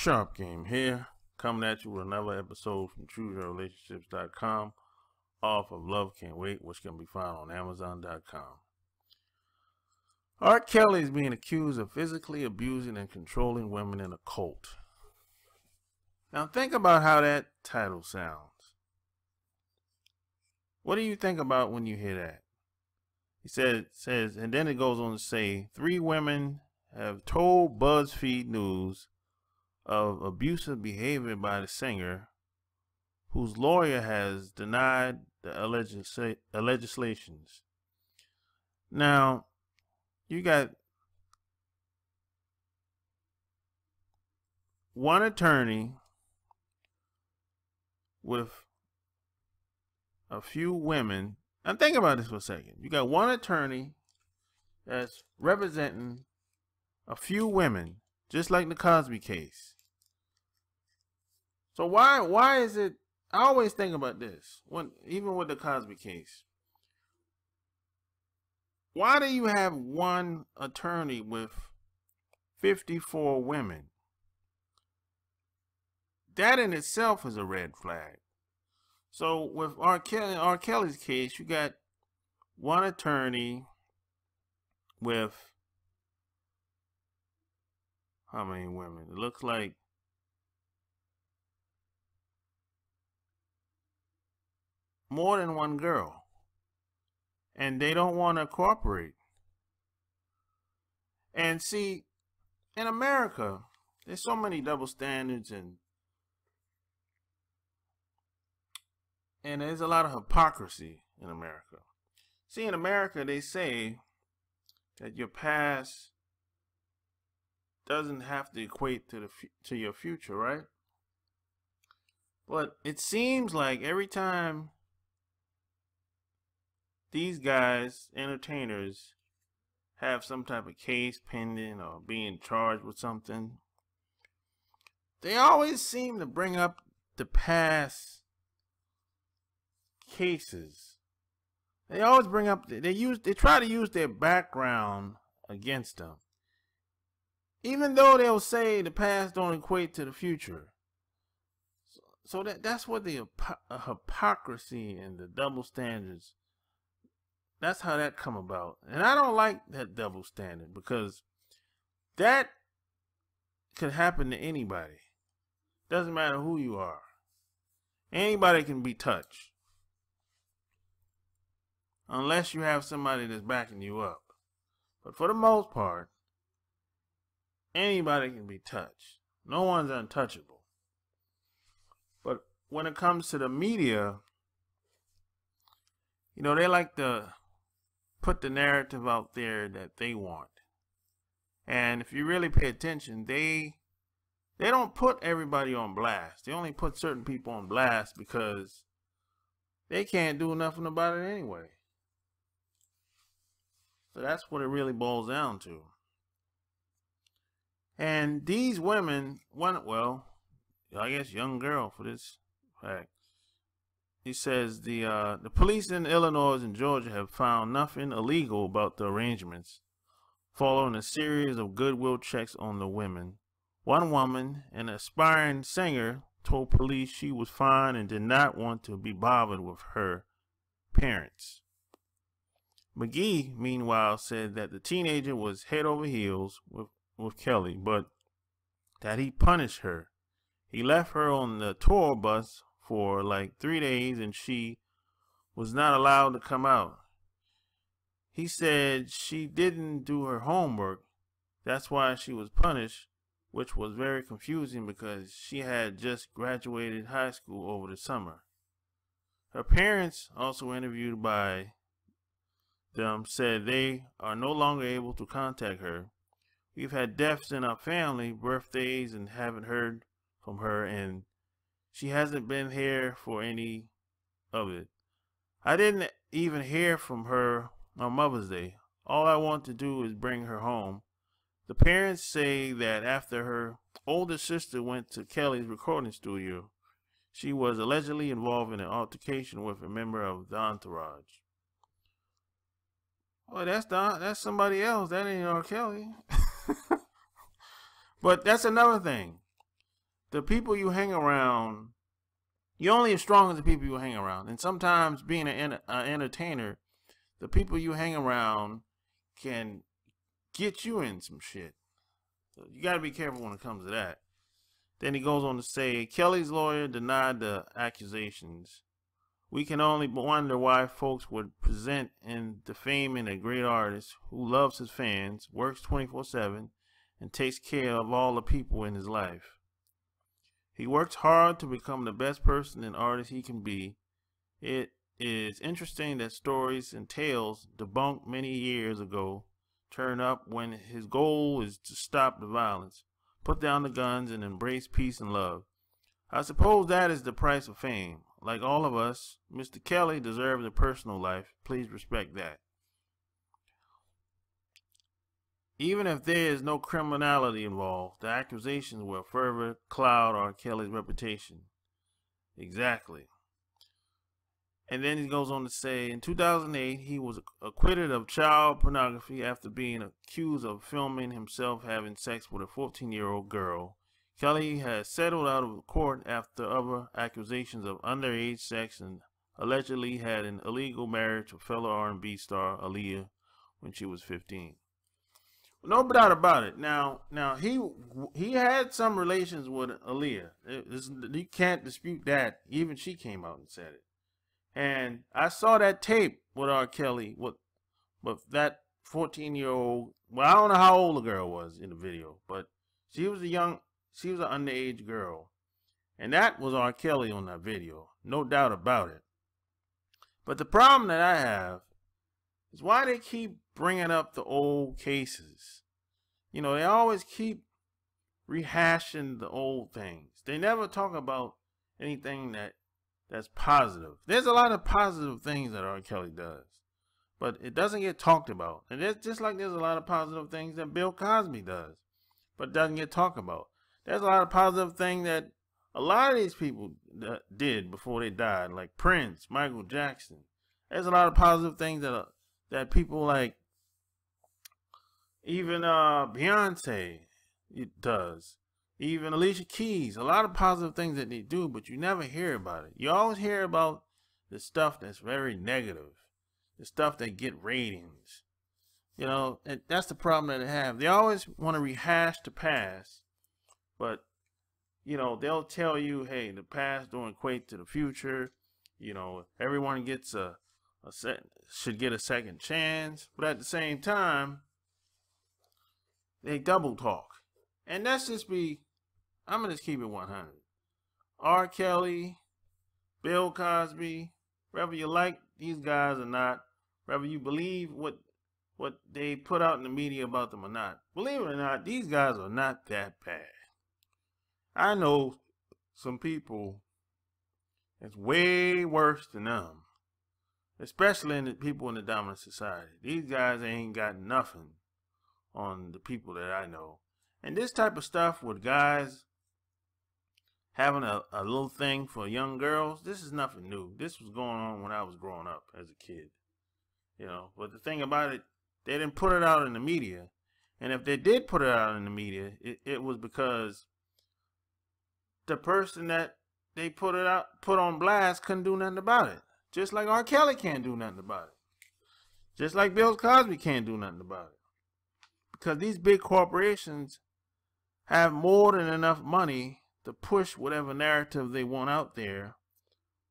Sharp Game here, coming at you with another episode from ChooseYourRelationships.com off of Love Can't Wait, which can be found on Amazon.com. R. Kelly is being accused of physically abusing and controlling women in a cult. Now think about how that title sounds. What do you think about when you hear that? He says, and then it goes on to say, 3 women have told BuzzFeed News of abusive behavior by the singer, whose lawyer has denied the allegations. Now, you got one attorney with a few women. Now think about this for a second. You got one attorney that's representing a few women, just like the Cosby case. So why is it, I always think about this, even with the Cosby case. Why do you have one attorney with 54 women? That in itself is a red flag. So with R. Kelly's case, you got one attorney with how many women? It looks like more than one girl. And they don't want to cooperate. And see, in America, there's so many double standards and there's a lot of hypocrisy in America. See, in America, they say that your past doesn't have to equate to your future, right? But it seems like every time these guys, entertainers, have some type of case pending or being charged with something, they always seem to bring up the past cases. They always bring up, they try to use their background against them. Even though they'll say the past don't equate to the future. So that's what the hypocrisy and the double standards, that's how that come about. And I don't like that double standard, because that could happen to anybody. Doesn't matter who you are. Anybody can be touched. Unless you have somebody that's backing you up. But for the most part, anybody can be touched. No one's untouchable. But when it comes to the media, you know, they like to put the narrative out there that they want. And if you really pay attention, they don't put everybody on blast. They only put certain people on blast because they can't do nothing about it anyway. So that's what it really boils down to. And these women, well, I guess young girl for this fact, he says the police in Illinois and Georgia have found nothing illegal about the arrangements, following a series of goodwill checks on the women. One woman, an aspiring singer, told police she was fine and did not want to be bothered with her parents. McGee, meanwhile, said that the teenager was head over heels with Kelly, but that he punished her. He left her on the tour bus for like 3 days and she was not allowed to come out. He said she didn't do her homework. That's why she was punished, which was very confusing because she had just graduated high school over the summer. Her parents, also interviewed by them, said they are no longer able to contact her. We've had deaths in our family, birthdays, and haven't heard from her, and she hasn't been here for any of it. I didn't even hear from her on Mother's Day. All I want to do is bring her home. The parents say that after her older sister went to Kelly's recording studio, she was allegedly involved in an altercation with a member of the entourage. Oh, that's somebody else. That ain't R. Kelly. But that's another thing. the people you hang around, you're only as strong as the people you hang around. And sometimes being an entertainer, the people you hang around can get you in some shit. So you got to be careful when it comes to that. Then he goes on to say, Kelly's lawyer denied the accusations. We can only wonder why folks would present in defaming a great artist who loves his fans, works 24/7, and takes care of all the people in his life. He works hard to become the best person and artist he can be. It is interesting that stories and tales debunked many years ago turn up when his goal is to stop the violence, put down the guns, and embrace peace and love. I suppose that is the price of fame. Like all of us, Mr. Kelly deserves a personal life. Please respect that. Even if there is no criminality involved, the accusations will further cloud R. Kelly's reputation. Exactly. And then he goes on to say, in 2008, he was acquitted of child pornography after being accused of filming himself having sex with a 14-year-old girl. Kelly has settled out of court after other accusations of underage sex and allegedly had an illegal marriage with fellow R&B star Aaliyah when she was 15. No doubt about it. Now he had some relations with Aaliyah. You can't dispute that. Even she came out and said it. And I saw that tape with R. Kelly with that 14-year-old. Well, I don't know how old the girl was in the video, but she was an underage girl. And that was R. Kelly on that video. No doubt about it. But the problem that I have is why they keep bringing up the old cases. You know, they always keep rehashing the old things. They never talk about anything that's positive. There's a lot of positive things that R. Kelly does, but it doesn't get talked about. And it's just like there's a lot of positive things that Bill Cosby does, but it doesn't get talked about. There's a lot of positive things that a lot of these people did before they died, like Prince, Michael Jackson. There's a lot of positive things that people like, even Beyonce does. Even Alicia Keys, a lot of positive things that they do, but you never hear about it. You always hear about the stuff that's very negative, the stuff that get ratings. You know, and that's the problem that they have. They always want to rehash the past, but, you know, they'll tell you, hey, the past don't equate to the future. You know, everyone gets should get a second chance, but at the same time, they double talk. And that's just I'm going to just keep it 100. R. Kelly, Bill Cosby, whether you like these guys or not, whether you believe what they put out in the media about them or not, believe it or not, these guys are not that bad. I know some people that's way worse than them, especially in the people in the dominant society. These guys ain't got nothing on the people that I know. And this type of stuff with guys having a little thing for young girls, this is nothing new. This was going on when I was growing up as a kid. You know, but the thing about it, they didn't put it out in the media. And if they did put it out in the media, it was because the person that they put on blast couldn't do nothing about it. Just like R. Kelly can't do nothing about it. Just like Bill Cosby can't do nothing about it. Because these big corporations have more than enough money to push whatever narrative they want out there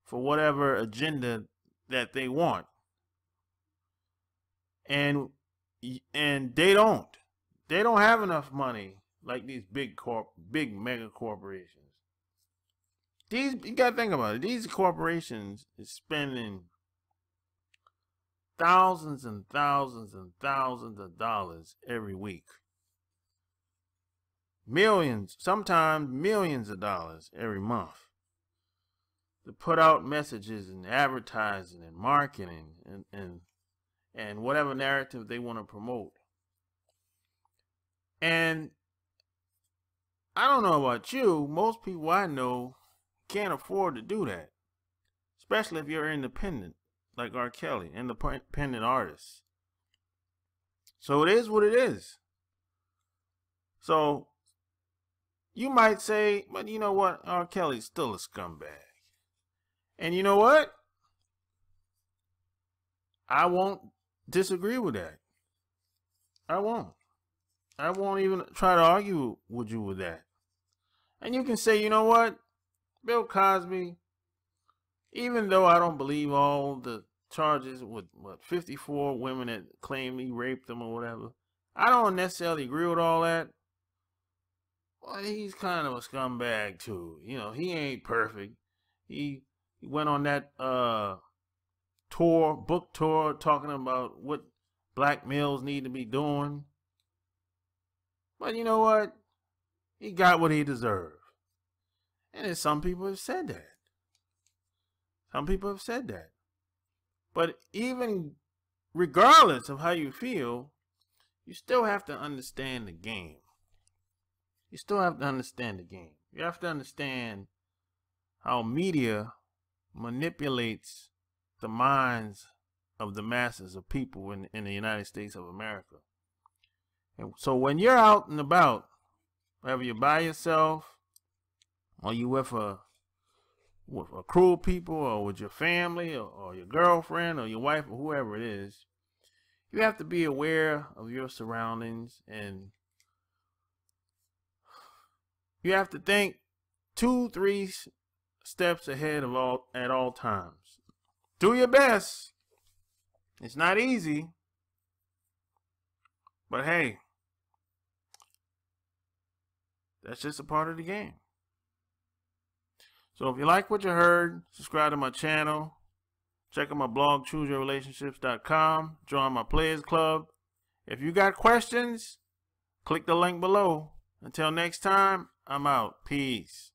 for whatever agenda that they want. And they don't have enough money like these big mega corporations. You gotta think about it. These corporations is spending thousands and thousands and thousands of dollars every week. Millions, sometimes millions of dollars every month to put out messages and advertising and marketing and whatever narrative they want to promote. And I don't know about you, most people I know can't afford to do that, especially if you're independent like R. Kelly, independent artists. So it is what it is. So You might say, but you know what? R. Kelly's still a scumbag. And you know what? I won't disagree with that. I won't. I won't even try to argue with you with that. And you can say, you know what? Bill Cosby, even though I don't believe all the charges with 54 women that claim he raped them or whatever, I don't necessarily agree with all that. Well, he's kind of a scumbag too. You know, he ain't perfect. He went on that book tour, talking about what black males need to be doing. But you know what? He got what he deserved. And then some people have said that. Some people have said that. But even regardless of how you feel, you still have to understand the game. You still have to understand the game. You have to understand how media manipulates the minds of the masses of people in the United States of America. And so when you're out and about, whether you're by yourself or you with a crew of people or with your family or your girlfriend or your wife or whoever it is, you have to be aware of your surroundings, and you have to think 2-3 steps ahead at all times. Do your best. It's not easy, but hey, that's just a part of the game. So if you like what you heard, subscribe to my channel. Check out my blog, chooseyourrelationships.com. Join my Players Club. If you got questions, click the link below. Until next time, I'm out. Peace.